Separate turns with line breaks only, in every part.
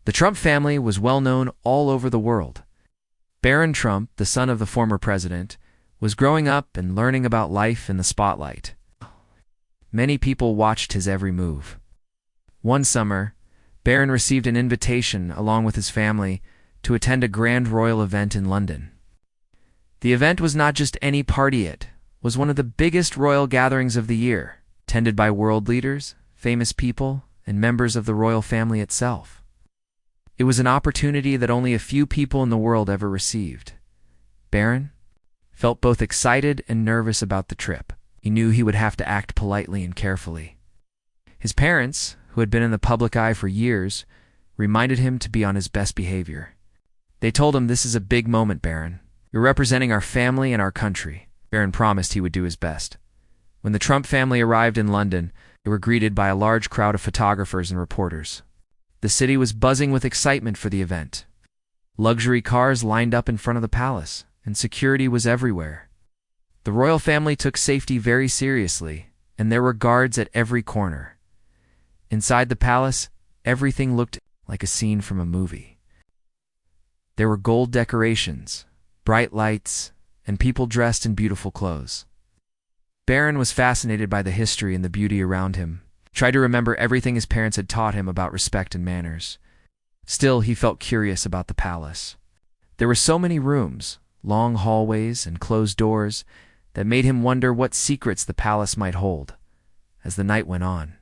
The Trump family was well known all over the world. Barron Trump, the son of the former president, was growing up and learning about life in the spotlight. Many people watched his every move. One summer, Barron received an invitation along with his family to attend a grand royal event in London. The event was not just any party, it was one of the biggest royal gatherings of the year, attended by world leaders, famous people, and members of the royal family itself. It was an opportunity that only a few people in the world ever received. Barron felt both excited and nervous about the trip. He knew he would have to act politely and carefully. His parents, who had been in the public eye for years, reminded him to be on his best behavior. They told him, "This is a big moment, Barron. You're representing our family and our country." Barron promised he would do his best. When the Trump family arrived in London, they were greeted by a large crowd of photographers and reporters. The city was buzzing with excitement for the event. Luxury cars lined up in front of the palace, and security was everywhere. The royal family took safety very seriously, and there were guards at every corner. Inside the palace, everything looked like a scene from a movie. There were gold decorations, bright lights, and people dressed in beautiful clothes. Barron was fascinated by the history and the beauty around him. He tried to remember everything his parents had taught him about respect and manners. Still, he felt curious about the palace. There were so many rooms, long hallways, and closed doors that made him wonder what secrets the palace might hold. As the night went on,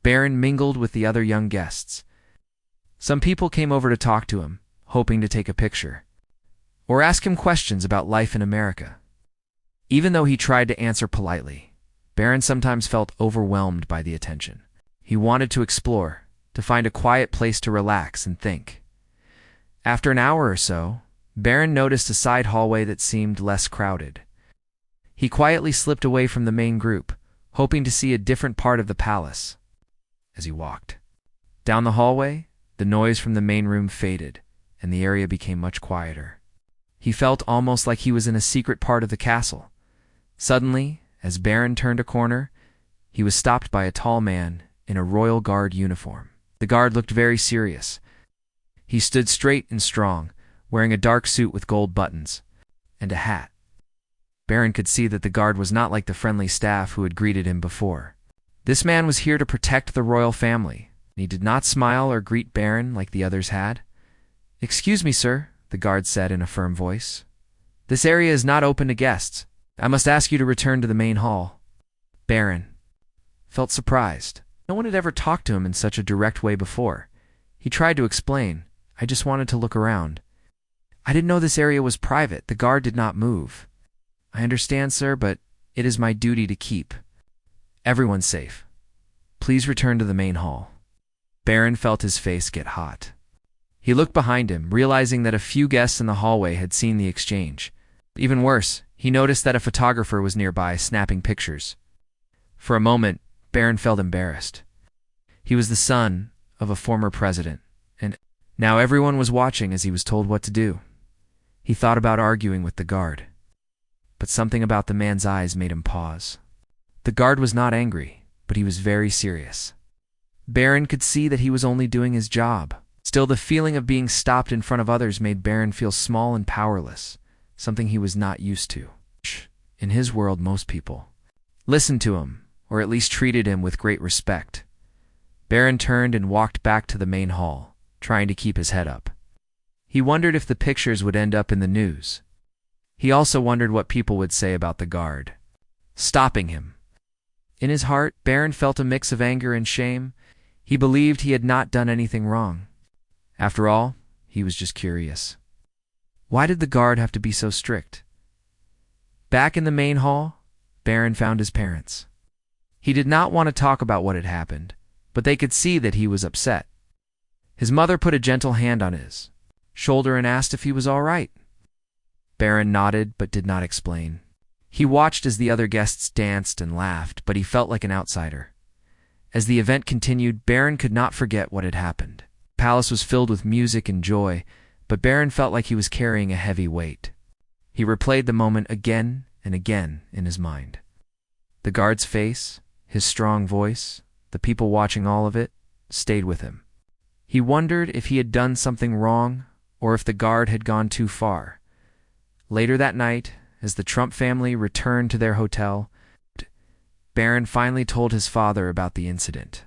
Barron mingled with the other young guests. Some people came over to talk to him, hoping to take a picture, or ask him questions about life in America. Even though he tried to answer politely, Barron sometimes felt overwhelmed by the attention. He wanted to explore, to find a quiet place to relax and think. After an hour or so, Barron noticed a side hallway that seemed less crowded. He quietly slipped away from the main group, hoping to see a different part of the palace. As he walked down the hallway, the noise from the main room faded, and the area became much quieter. He felt almost like he was in a secret part of the castle. Suddenly, as Barron turned a corner, he was stopped by a tall man in a royal guard uniform. The guard looked very serious. He stood straight and strong, wearing a dark suit with gold buttons and a hat. Barron could see that the guard was not like the friendly staff who had greeted him before. This man was here to protect the royal family, and he did not smile or greet Barron like the others had. "Excuse me, sir," the guard said in a firm voice. "This area is not open to guests. I must ask you to return to the main hall." Barron felt surprised. No one had ever talked to him in such a direct way before. He tried to explain, "I just wanted to look around. I didn't know this area was private." The guard did not move. "I understand, sir, but it is my duty to keep everyone safe. Please return to the main hall." Barron felt his face get hot. He looked behind him, realizing that a few guests in the hallway had seen the exchange. Even worse, he noticed that a photographer was nearby, snapping pictures. For a moment, Barron felt embarrassed. He was the son of a former president, and now everyone was watching as he was told what to do. He thought about arguing with the guard, but something about the man's eyes made him pause. The guard was not angry, but he was very serious. Barron could see that he was only doing his job. Still, the feeling of being stopped in front of others made Barron feel small and powerless, something he was not used to. In his world, most people listened to him, or at least treated him with great respect. Barron turned and walked back to the main hall, trying to keep his head up. He wondered if the pictures would end up in the news. He also wondered what people would say about the guard stopping him. In his heart, Barron felt a mix of anger and shame. He believed he had not done anything wrong. After all, he was just curious. Why did the guard have to be so strict? Back in the main hall, Barron found his parents. He did not want to talk about what had happened, but they could see that he was upset. His mother put a gentle hand on his shoulder and asked if he was all right. Barron nodded but did not explain. He watched as the other guests danced and laughed, but he felt like an outsider. As the event continued, Barron could not forget what had happened. The palace was filled with music and joy, but Barron felt like he was carrying a heavy weight. He replayed the moment again and again in his mind. The guard's face, his strong voice, the people watching all of it, stayed with him. He wondered if he had done something wrong or if the guard had gone too far. Later that night, as the Trump family returned to their hotel, Barron finally told his father about the incident.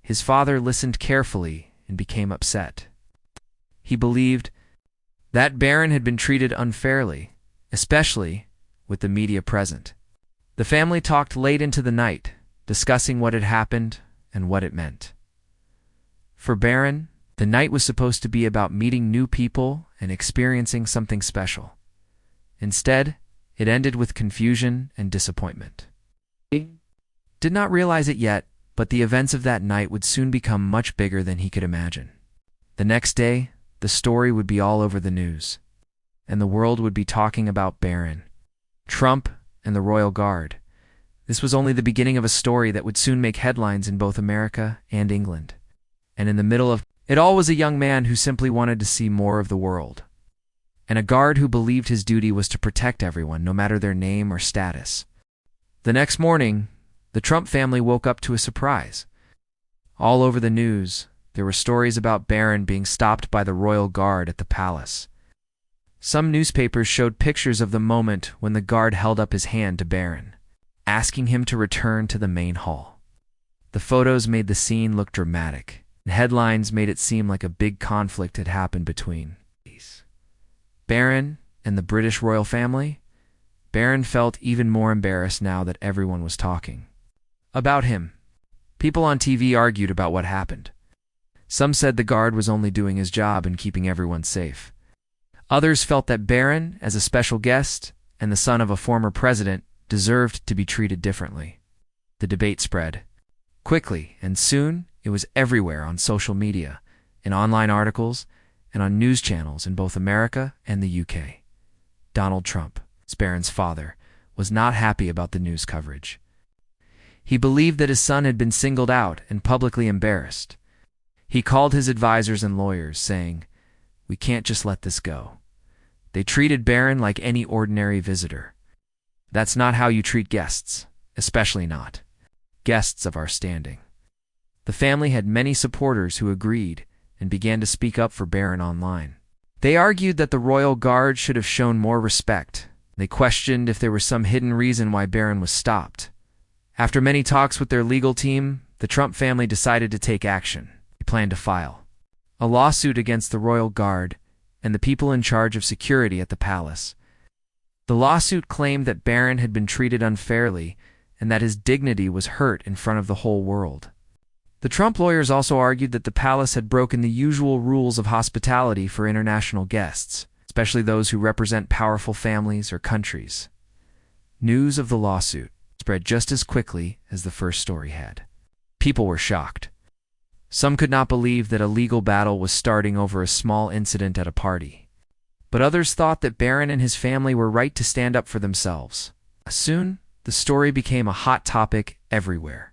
His father listened carefully and became upset. He believed that Barron had been treated unfairly, especially with the media present. The family talked late into the night, discussing what had happened and what it meant. For Barron, the night was supposed to be about meeting new people and experiencing something special. Instead, it ended with confusion and disappointment. He did not realize it yet, but the events of that night would soon become much bigger than he could imagine. The next day, the story would be all over the news, and the world would be talking about Barron, Trump, and the Royal Guard. This was only the beginning of a story that would soon make headlines in both America and England. And in the middle of it all was a young man who simply wanted to see more of the world, and a guard who believed his duty was to protect everyone, no matter their name or status. The next morning, the Trump family woke up to a surprise. All over the news, there were stories about Barron being stopped by the Royal Guard at the palace. Some newspapers showed pictures of the moment when the guard held up his hand to Barron, asking him to return to the main hall. The photos made the scene look dramatic, and headlines made it seem like a big conflict had happened between Barron and the British royal family. Barron felt even more embarrassed now that everyone was talking about him. People on TV argued about what happened. Some said the guard was only doing his job and keeping everyone safe. Others felt that Barron, as a special guest and the son of a former president, deserved to be treated differently. The debate spread quickly, and soon it was everywhere on social media, in online articles, and on news channels in both America and the UK. Donald Trump, Barron's father, was not happy about the news coverage. He believed that his son had been singled out and publicly embarrassed. He called his advisors and lawyers, saying, "We can't just let this go. They treated Barron like any ordinary visitor. That's not how you treat guests, especially not guests of our standing." The family had many supporters who agreed and began to speak up for Barron online. They argued that the Royal Guard should have shown more respect. They questioned if there was some hidden reason why Barron was stopped. After many talks with their legal team, the Trump family decided to take action. They planned to file a lawsuit against the Royal Guard and the people in charge of security at the palace. The lawsuit claimed that Barron had been treated unfairly and that his dignity was hurt in front of the whole world. The Trump lawyers also argued that the palace had broken the usual rules of hospitality for international guests, especially those who represent powerful families or countries. News of the lawsuit spread just as quickly as the first story had. People were shocked. Some could not believe that a legal battle was starting over a small incident at a party. But others thought that Barron and his family were right to stand up for themselves. Soon, the story became a hot topic everywhere.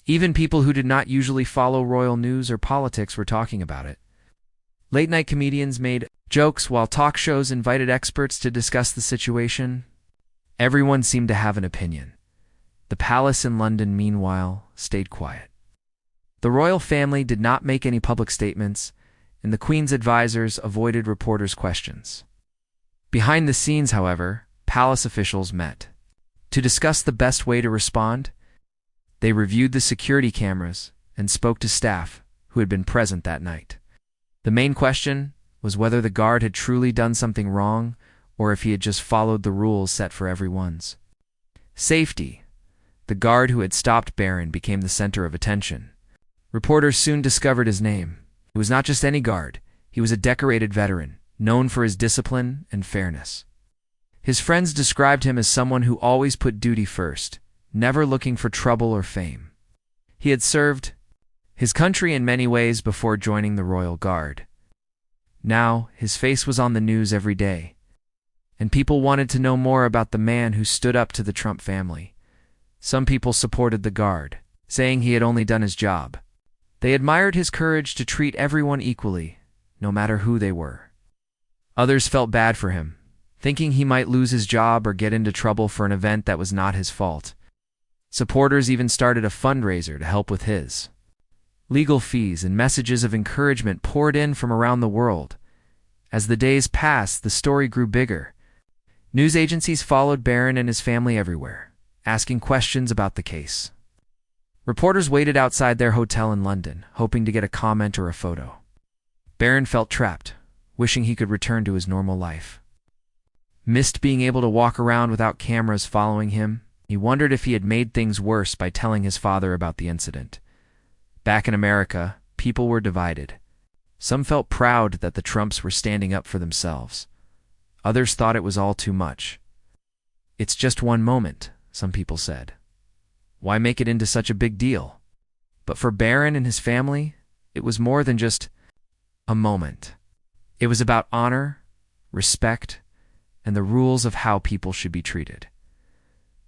Even people who did not usually follow royal news or politics were talking about it. Late-night comedians made jokes while talk shows invited experts to discuss the situation. Everyone seemed to have an opinion. The palace in London, meanwhile, stayed quiet. The royal family did not make any public statements, and the Queen's advisors avoided reporters' questions. Behind the scenes, however, palace officials met. To discuss the best way to respond, they reviewed the security cameras and spoke to staff who had been present that night. The main question was whether the guard had truly done something wrong or if he had just followed the rules set for everyone's safety. The guard who had stopped Barron became the center of attention. Reporters soon discovered his name. He was not just any guard. He was a decorated veteran, known for his discipline and fairness. His friends described him as someone who always put duty first, never looking for trouble or fame. He had served his country in many ways before joining the Royal Guard. Now, his face was on the news every day, and people wanted to know more about the man who stood up to the Trump family. Some people supported the guard, saying he had only done his job. They admired his courage to treat everyone equally, no matter who they were. Others felt bad for him, thinking he might lose his job or get into trouble for an event that was not his fault. Supporters even started a fundraiser to help with his Legal fees and messages of encouragement poured in from around the world. As the days passed, the story grew bigger. News agencies followed Barron and his family everywhere, asking questions about the case. Reporters waited outside their hotel in London, hoping to get a comment or a photo. Barron felt trapped, wishing he could return to his normal life. Missed being able to walk around without cameras following him. He wondered if he had made things worse by telling his father about the incident. Back in America, people were divided. Some felt proud that the Trumps were standing up for themselves. Others thought it was all too much. "It's just one moment," some people said. "Why make it into such a big deal?" But for Barron and his family, it was more than just a moment. It was about honor, respect, and the rules of how people should be treated.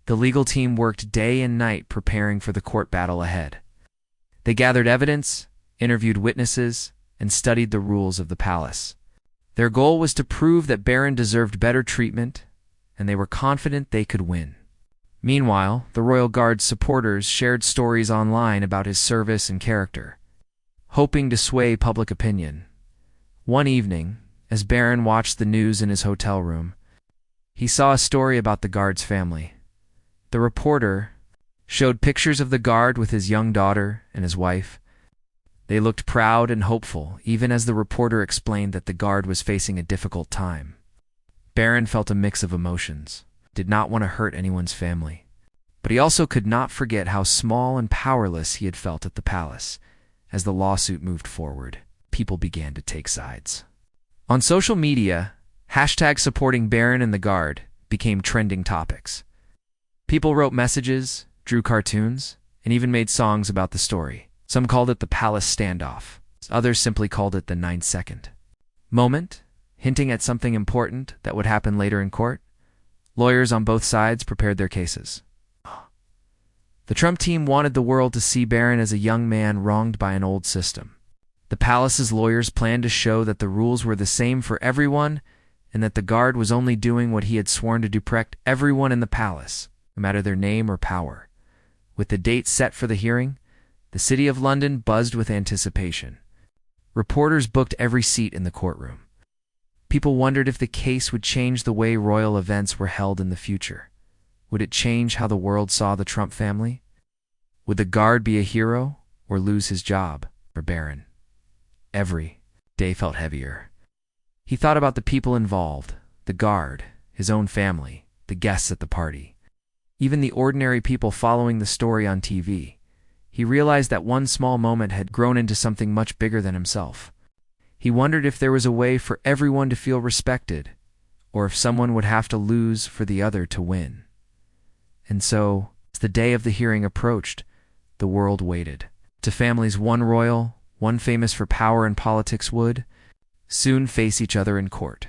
The legal team worked day and night preparing for the court battle ahead. They gathered evidence, interviewed witnesses, and studied the rules of the palace. Their goal was to prove that Barron deserved better treatment, and they were confident they could win. Meanwhile, the Royal Guard's supporters shared stories online about his service and character, hoping to sway public opinion. One evening, as Barron watched the news in his hotel room, he saw a story about the Guard's family. The reporter showed pictures of the Guard with his young daughter and his wife. They looked proud and hopeful, even as the reporter explained that the Guard was facing a difficult time. Barron felt a mix of emotions, did not want to hurt anyone's family, but he also could not forget how small and powerless he had felt at the palace. As the lawsuit moved forward, people began to take sides. On social media, hashtags supporting Barron and the Guard became trending topics. People wrote messages, drew cartoons, and even made songs about the story. Some called it the Palace Standoff. Others simply called it the 9-second moment, hinting at something important that would happen later in court. Lawyers on both sides prepared their cases. The Trump team wanted the world to see Barron as a young man wronged by an old system. The palace's lawyers planned to show that the rules were the same for everyone and that the Guard was only doing what he had sworn to do, protect everyone in the palace, no matter their name or power. With the date set for the hearing, the city of London buzzed with anticipation. Reporters booked every seat in the courtroom. People wondered if the case would change the way royal events were held in the future. Would it change how the world saw the Trump family? Would the Guard be a hero or lose his job? For Barron, every day felt heavier. He thought about the people involved, the Guard, his own family, the guests at the party, even the ordinary people following the story on TV. He realized that one small moment had grown into something much bigger than himself. He wondered if there was a way for everyone to feel respected, or if someone would have to lose for the other to win. And so, as the day of the hearing approached, the world waited. To families, one royal, one famous for power and politics, would soon face each other in court.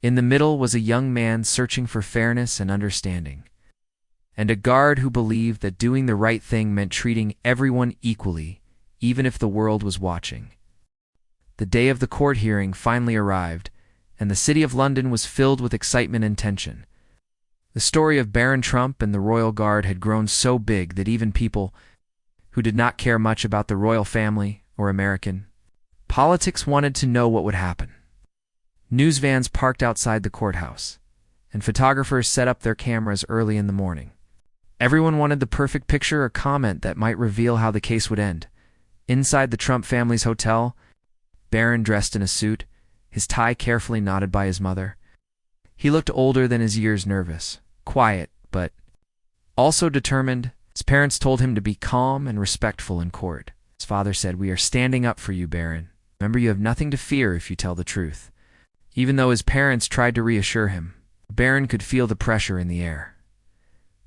In the middle was a young man searching for fairness and understanding, and a Guard who believed that doing the right thing meant treating everyone equally, even if the world was watching. The day of the court hearing finally arrived, and the city of London was filled with excitement and tension. The story of Barron Trump and the Royal Guard had grown so big that even people who did not care much about the royal family or American politics wanted to know what would happen. News vans parked outside the courthouse, and photographers set up their cameras early in the morning. Everyone wanted the perfect picture or comment that might reveal how the case would end. Inside the Trump family's hotel, Barron, dressed in a suit, his tie carefully knotted by his mother. He looked older than his years, nervous, quiet, but also determined. His parents told him to be calm and respectful in court. His father said, "We are standing up for you, Barron. Remember, you have nothing to fear if you tell the truth." Even though his parents tried to reassure him, Barron could feel the pressure in the air.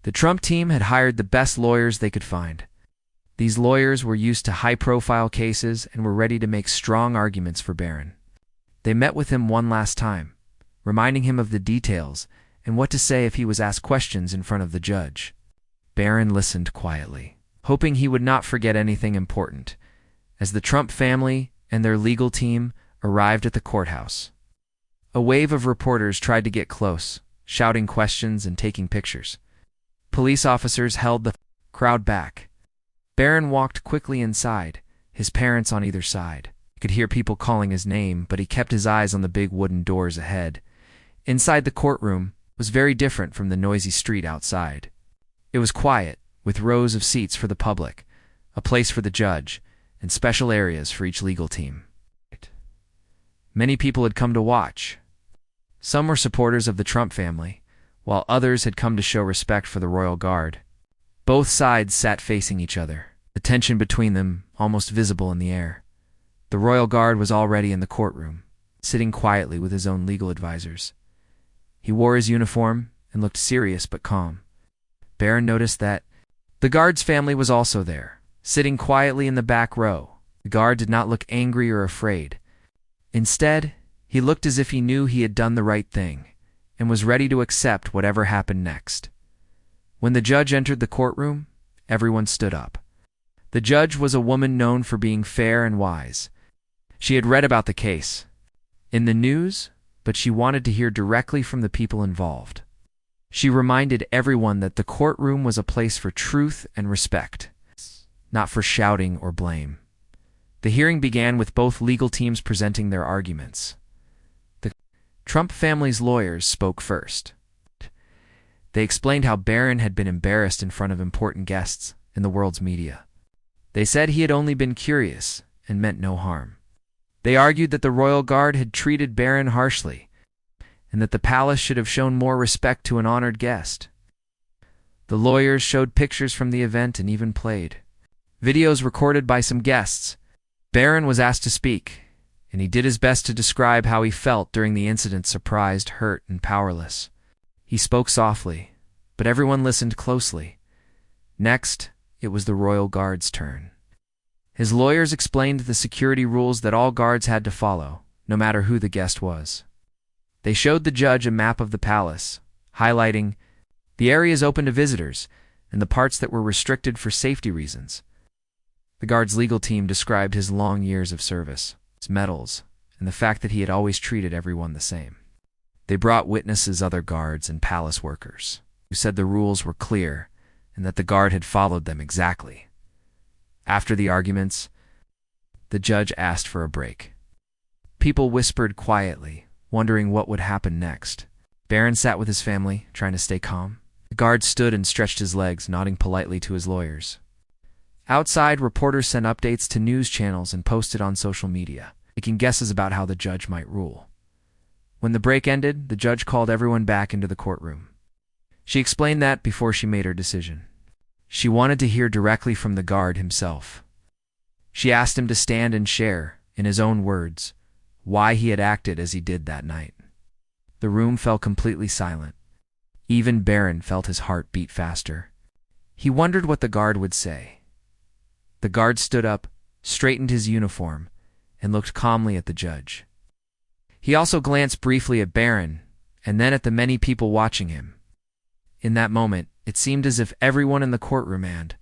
The Trump team had hired the best lawyers they could find. These lawyers were used to high-profile cases and were ready to make strong arguments for Barron. They met with him one last time, reminding him of the details and what to say if he was asked questions in front of the judge. Barron listened quietly, hoping he would not forget anything important, as the Trump family and their legal team arrived at the courthouse. A wave of reporters tried to get close, shouting questions and taking pictures. Police officers held the crowd back. Barron walked quickly inside, his parents on either side. He could hear people calling his name, but he kept his eyes on the big wooden doors ahead. Inside the courtroom was very different from the noisy street outside. It was quiet, with rows of seats for the public, a place for the judge, and special areas for each legal team. Many people had come to watch. Some were supporters of the Trump family, while others had come to show respect for the royal guard. Both sides sat facing each other, the tension between them almost visible in the air. The royal guard was already in the courtroom, sitting quietly with his own legal advisors. He wore his uniform and looked serious but calm. Barron noticed that the guard's family was also there, sitting quietly in the back row. The guard did not look angry or afraid. Instead, he looked as if he knew he had done the right thing and was ready to accept whatever happened next. When the judge entered the courtroom, everyone stood up. The judge was a woman known for being fair and wise. She had read about the case in the news, but she wanted to hear directly from the people involved. She reminded everyone that the courtroom was a place for truth and respect, not for shouting or blame. The hearing began with both legal teams presenting their arguments. The Trump family's lawyers spoke first. They explained how Barron had been embarrassed in front of important guests in the world's media. They said he had only been curious and meant no harm. They argued that the royal guard had treated Barron harshly and that the palace should have shown more respect to an honored guest. The lawyers showed pictures from the event and even played videos recorded by some guests. Barron was asked to speak, and he did his best to describe how he felt during the incident: surprised, hurt, and powerless. He spoke softly, but everyone listened closely. Next, it was the royal guard's turn. His lawyers explained the security rules that all guards had to follow, no matter who the guest was. They showed the judge a map of the palace, highlighting the areas open to visitors and the parts that were restricted for safety reasons. The guard's legal team described his long years of service, his medals, and the fact that he had always treated everyone the same. They brought witnesses, other guards, and palace workers, who said the rules were clear and that the guard had followed them exactly. After the arguments, the judge asked for a break. People whispered quietly, wondering what would happen next. Barron sat with his family, trying to stay calm. The guard stood and stretched his legs, nodding politely to his lawyers. Outside, reporters sent updates to news channels and posted on social media, making guesses about how the judge might rule. When the break ended, the judge called everyone back into the courtroom. She explained that before she made her decision. She wanted to hear directly from the guard himself. She asked him to stand and share, in his own words, why he had acted as he did that night. The room fell completely silent. Even Barron felt his heart beat faster. He wondered what the guard would say. The guard stood up, straightened his uniform, and looked calmly at the judge. He also glanced briefly at Barron, and then at the many people watching him. In that moment, it seemed as if everyone in the courtroom and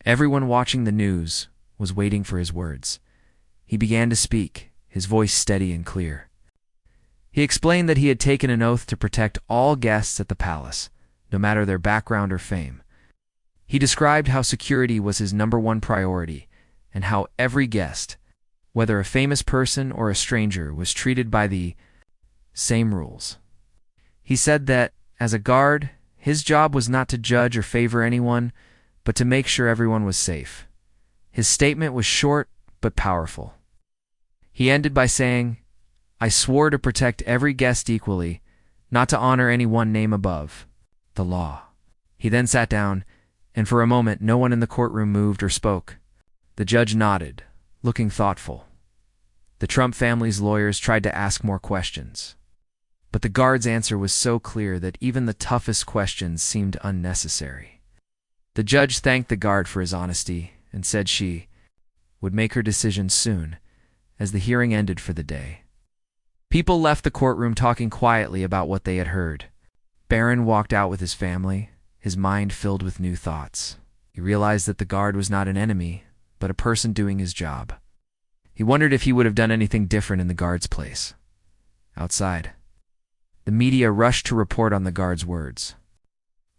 everyone watching the news was waiting for his words. He began to speak, his voice steady and clear. He explained that he had taken an oath to protect all guests at the palace, no matter their background or fame. He described how security was his #1 priority and how every guest, whether a famous person or a stranger, was treated by the same rules. He said that, as a guard, his job was not to judge or favor anyone, but to make sure everyone was safe. His statement was short but powerful. He ended by saying, "I swore to protect every guest equally, not to honor any one name above the law." He then sat down, and for a moment no one in the courtroom moved or spoke. The judge nodded, looking thoughtful. The Trump family's lawyers tried to ask more questions, but the guard's answer was so clear that even the toughest questions seemed unnecessary. The judge thanked the guard for his honesty and said she would make her decision soon, as the hearing ended for the day. People left the courtroom talking quietly about what they had heard. Barron walked out with his family, his mind filled with new thoughts. He realized that the guard was not an enemy, but a person doing his job. He wondered if he would have done anything different in the guard's place. Outside, the media rushed to report on the guard's words.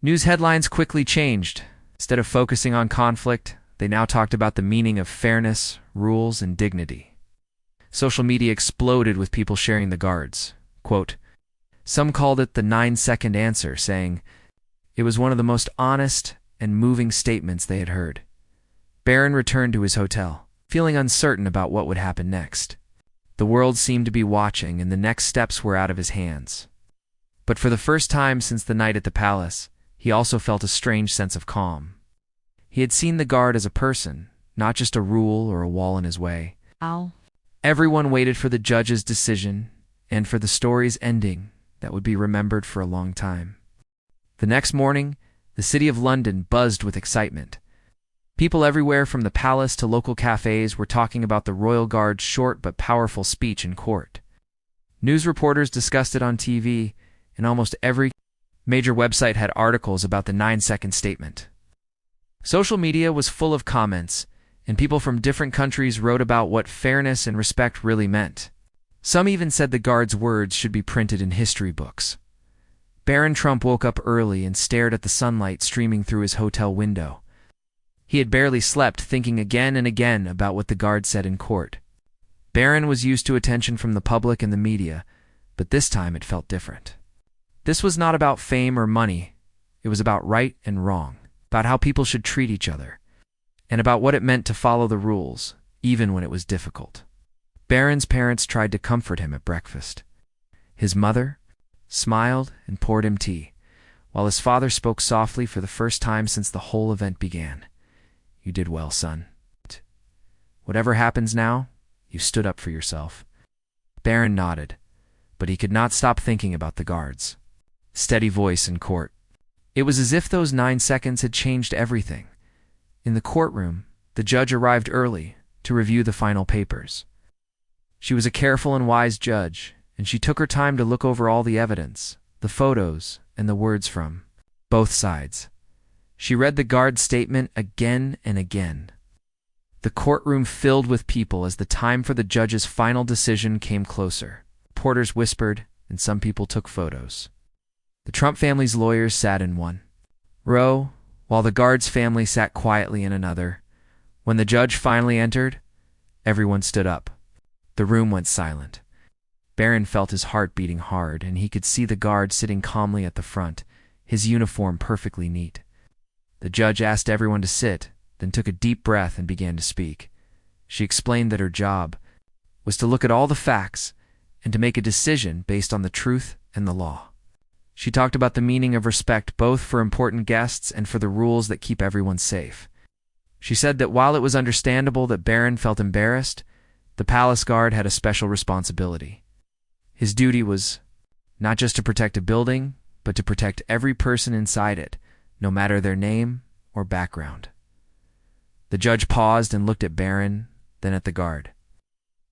News headlines quickly changed. Instead of focusing on conflict, They now talked about the meaning of fairness, rules, and dignity. Social media exploded with people sharing the guards. Quote, some called it the 9-second answer, saying it was one of the most honest and moving statements they had heard. Barron returned to his hotel, feeling uncertain about what would happen next. The world seemed to be watching, and the next steps were out of his hands. But for the first time since the night at the palace, he also felt a strange sense of calm. He had seen the guard as a person, not just a rule or a wall in his way.
Ow.
Everyone waited for the judge's decision and for the story's ending that would be remembered for a long time. The next morning, the city of London buzzed with excitement. People everywhere from the palace to local cafes were talking about the royal guard's short but powerful speech in court. News reporters discussed it on TV, and almost every major website had articles about the 9-second statement. Social media was full of comments, and people from different countries wrote about what fairness and respect really meant. Some even said the guard's words should be printed in history books. Barron Trump woke up early and stared at the sunlight streaming through his hotel window. He had barely slept, thinking again and again about what the guard said in court. Barron was used to attention from the public and the media, but this time it felt different. This was not about fame or money. It was about right and wrong, about how people should treat each other, and about what it meant to follow the rules, even when it was difficult. Barron's parents tried to comfort him at breakfast. His mother smiled and poured him tea, while his father spoke softly for the first time since the whole event began. You did well, son. Whatever happens now, you stood up for yourself. Barron nodded, but he could not stop thinking about the guards. Steady voice in court. It was as if those 9 seconds had changed everything. In the courtroom, the judge arrived early to review the final papers. She was a careful and wise judge, and she took her time to look over all the evidence, the photos, and the words from both sides. She read the guard's statement again and again. The courtroom filled with people as the time for the judge's final decision came closer. Reporters whispered, and some people took photos. The Trump family's lawyers sat in one row, while the guard's family sat quietly in another. When the judge finally entered, everyone stood up. The room went silent. Barron felt his heart beating hard, and he could see the guard sitting calmly at the front, his uniform perfectly neat. The judge asked everyone to sit, then took a deep breath and began to speak. She explained that her job was to look at all the facts and to make a decision based on the truth and the law. She talked about the meaning of respect both for important guests and for the rules that keep everyone safe. She said that while it was understandable that Barron felt embarrassed, the palace guard had a special responsibility. His duty was not just to protect a building, but to protect every person inside it, no matter their name or background. The judge paused and looked at Barron, then at the guard.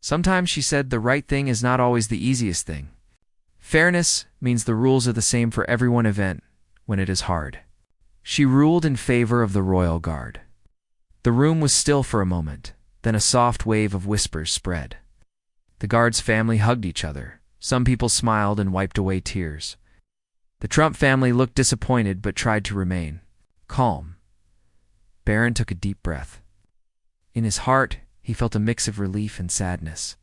Sometimes, she said, the right thing is not always the easiest thing. Fairness means the rules are the same for everyone event when it is hard. She ruled in favor of the royal guard. The room was still for a moment, then a soft wave of whispers spread. The guard's family hugged each other. Some people smiled and wiped away tears. The Trump family looked disappointed but tried to remain calm. Barron took a deep breath. In his heart, he felt a mix of relief and sadness.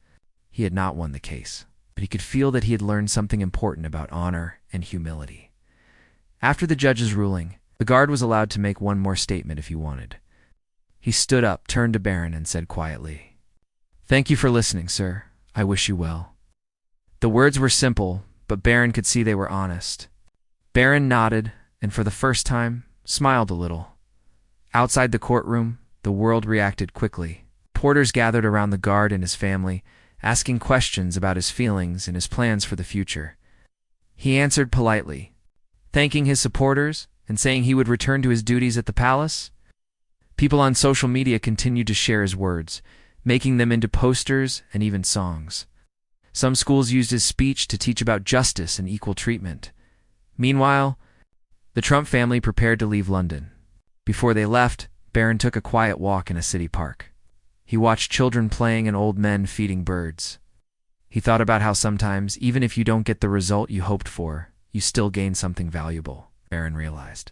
He had not won the case, but he could feel that he had learned something important about honor and humility. After the judge's ruling, the guard was allowed to make one more statement if he wanted. He stood up, turned to Barron, and said quietly, "Thank you for listening, sir. I wish you well." The words were simple, but Barron could see they were honest. Barron nodded, and for the first time, smiled a little. Outside the courtroom, the world reacted quickly. Reporters gathered around the guard and his family, asking questions about his feelings and his plans for the future. He answered politely, thanking his supporters and saying he would return to his duties at the palace. People on social media continued to share his words, making them into posters and even songs. Some schools used his speech to teach about justice and equal treatment. Meanwhile, the Trump family prepared to leave London. Before they left, Barron took a quiet walk in a city park. He watched children playing and old men feeding birds. He thought about how sometimes, even if you don't get the result you hoped for, you still gain something valuable, Barron realized.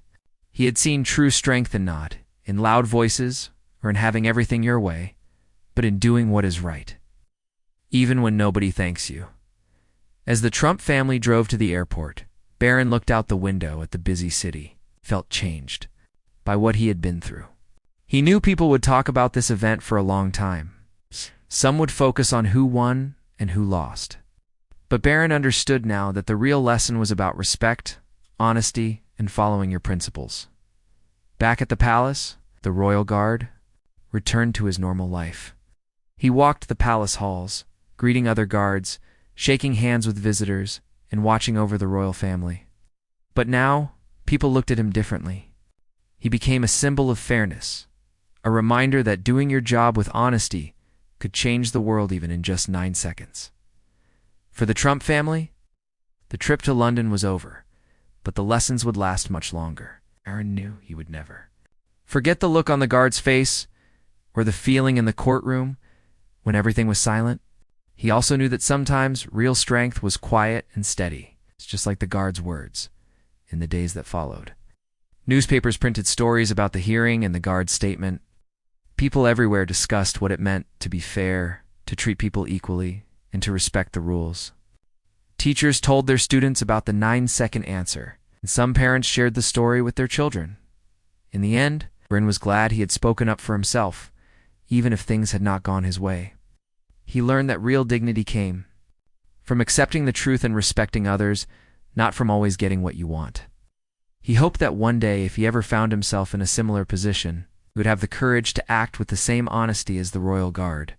He had seen true strength in loud voices, or in having everything your way, but in doing what is right, even when nobody thanks you. As the Trump family drove to the airport, Barron looked out the window at the busy city, felt changed by what he had been through. He knew people would talk about this event for a long time. Some would focus on who won and who lost. But Barron understood now that the real lesson was about respect, honesty, and following your principles. Back at the palace, the royal guard returned to his normal life. He walked the palace halls, greeting other guards, shaking hands with visitors, and watching over the royal family. But now, people looked at him differently. He became a symbol of fairness, a reminder that doing your job with honesty could change the world even in just 9 seconds. For the Trump family, the trip to London was over, but the lessons would last much longer. Barron knew he would never forget the look on the guard's face or the feeling in the courtroom when everything was silent. He also knew that sometimes real strength was quiet and steady. It's just like the guard's words in the days that followed. Newspapers printed stories about the hearing and the guard's statement. People everywhere discussed what it meant to be fair, to treat people equally, and to respect the rules. Teachers told their students about the 9-second answer, and some parents shared the story with their children. In the end, Barron was glad he had spoken up for himself, even if things had not gone his way. He learned that real dignity came from accepting the truth and respecting others, not from always getting what you want. He hoped that one day, if he ever found himself in a similar position, he would have the courage to act with the same honesty as the royal guard.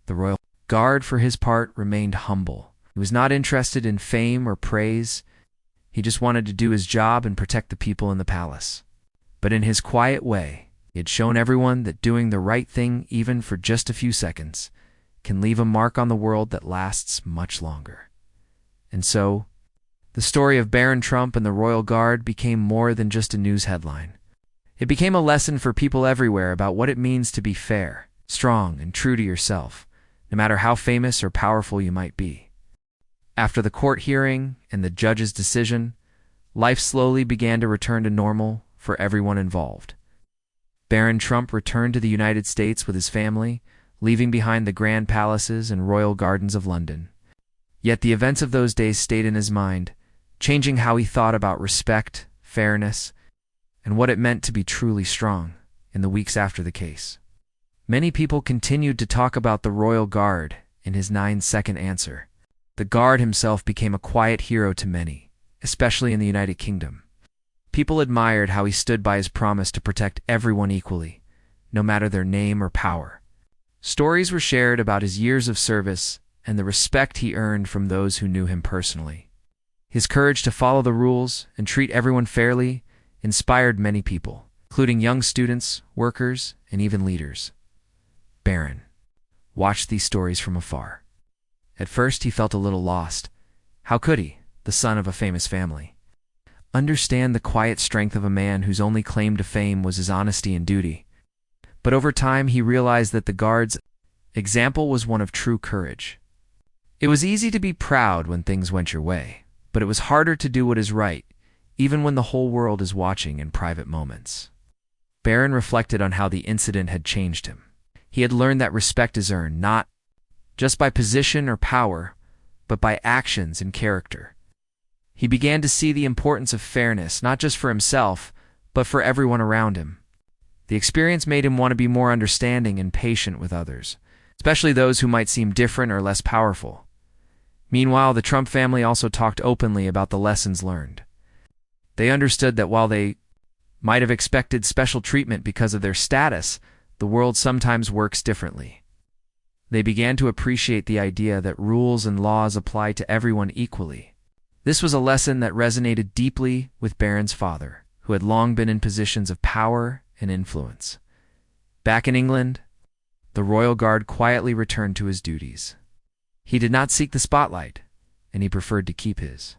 The royal guard, for his part, remained humble. He was not interested in fame or praise. He just wanted to do his job and protect the people in the palace. But in his quiet way, he had shown everyone that doing the right thing, even for just a few seconds, can leave a mark on the world that lasts much longer. And so, the story of Barron Trump and the Royal Guard became more than just a news headline. It became a lesson for people everywhere about what it means to be fair, strong, and true to yourself, no matter how famous or powerful you might be. After the court hearing and the judge's decision, life slowly began to return to normal for everyone involved. Barron Trump returned to the United States with his family, leaving behind the grand palaces and royal gardens of London. Yet the events of those days stayed in his mind, changing how he thought about respect, fairness, and what it meant to be truly strong in the weeks after the case. Many people continued to talk about the Royal Guard and his 9-second answer. The Guard himself became a quiet hero to many, especially in the United Kingdom. People admired how he stood by his promise to protect everyone equally, no matter their name or power. Stories were shared about his years of service and the respect he earned from those who knew him personally. His courage to follow the rules and treat everyone fairly inspired many people, including young students, workers, and even leaders. Barron watched these stories from afar. At first, he felt a little lost. How could he, the son of a famous family, understand the quiet strength of a man whose only claim to fame was his honesty and duty? But over time, he realized that the guard's example was one of true courage. It was easy to be proud when things went your way, but it was harder to do what is right, even when the whole world is watching in private moments. Barron reflected on how the incident had changed him. He had learned that respect is earned not just by position or power, but by actions and character. He began to see the importance of fairness, not just for himself, but for everyone around him. The experience made him want to be more understanding and patient with others, especially those who might seem different or less powerful. Meanwhile, the Trump family also talked openly about the lessons learned. They understood that while they might have expected special treatment because of their status, the world sometimes works differently. They began to appreciate the idea that rules and laws apply to everyone equally. This was a lesson that resonated deeply with Barron's father, who had long been in positions of power and influence. Back in England, the Royal Guard quietly returned to his duties. He did not seek the spotlight, and he preferred to keep his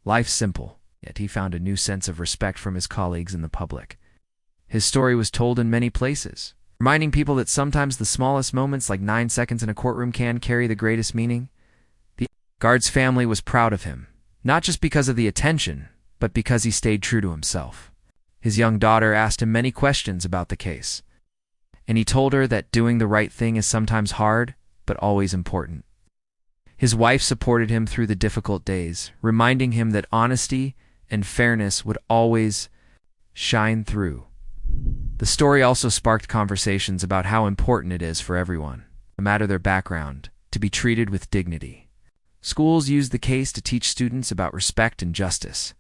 life simple, yet he found a new sense of respect from his colleagues and the public. His story was told in many places, reminding people that sometimes the smallest moments, like 9 seconds in a courtroom, can carry the greatest meaning. The guard's family was proud of him, not just because of the attention, but because he stayed true to himself. His young daughter asked him many questions about the case, and he told her that doing the right thing is sometimes hard, but always important. His wife supported him through the difficult days, reminding him that honesty and fairness would always shine through. The story also sparked conversations about how important it is for everyone, no matter their background, to be treated with dignity. Schools used the case to teach students about respect and justice.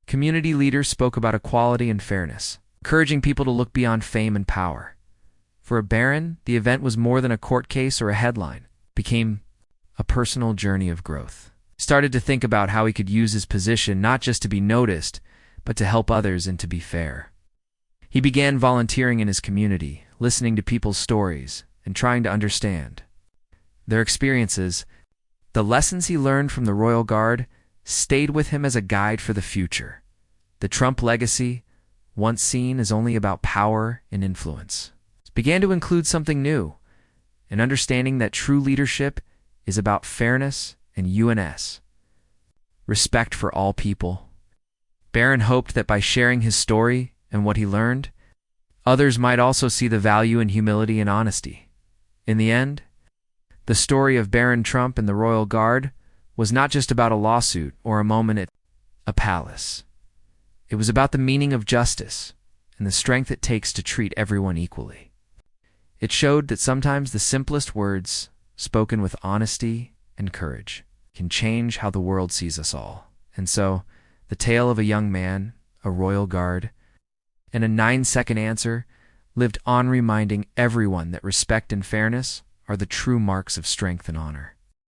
Community leaders spoke about equality and fairness, encouraging people to look beyond fame and power. For Barron, the event was more than a court case or a headline. It became a personal journey of growth. He started to think about how he could use his position not just to be noticed, but to help others and to be fair. He began volunteering in his community, listening to people's stories, and trying to understand their experiences. The lessons he learned from the Royal Guard stayed with him as a guide for the future. The Trump legacy, once seen as only about power and influence, began to include something new, an understanding that true leadership is about fairness and UNS, respect for all people. Barron hoped that by sharing his story and what he learned, others might also see the value in humility and honesty. In the end, the story of Barron Trump and the Royal Guard was not just about a lawsuit or a moment at a palace. It was about the meaning of justice and the strength it takes to treat everyone equally. It showed that sometimes the simplest words, spoken with honesty and courage, can change how the world sees us all. And so, the tale of a young man, a Royal Guard, and a 9-second answer lived on, reminding everyone that respect and fairness are the true marks of strength and honor.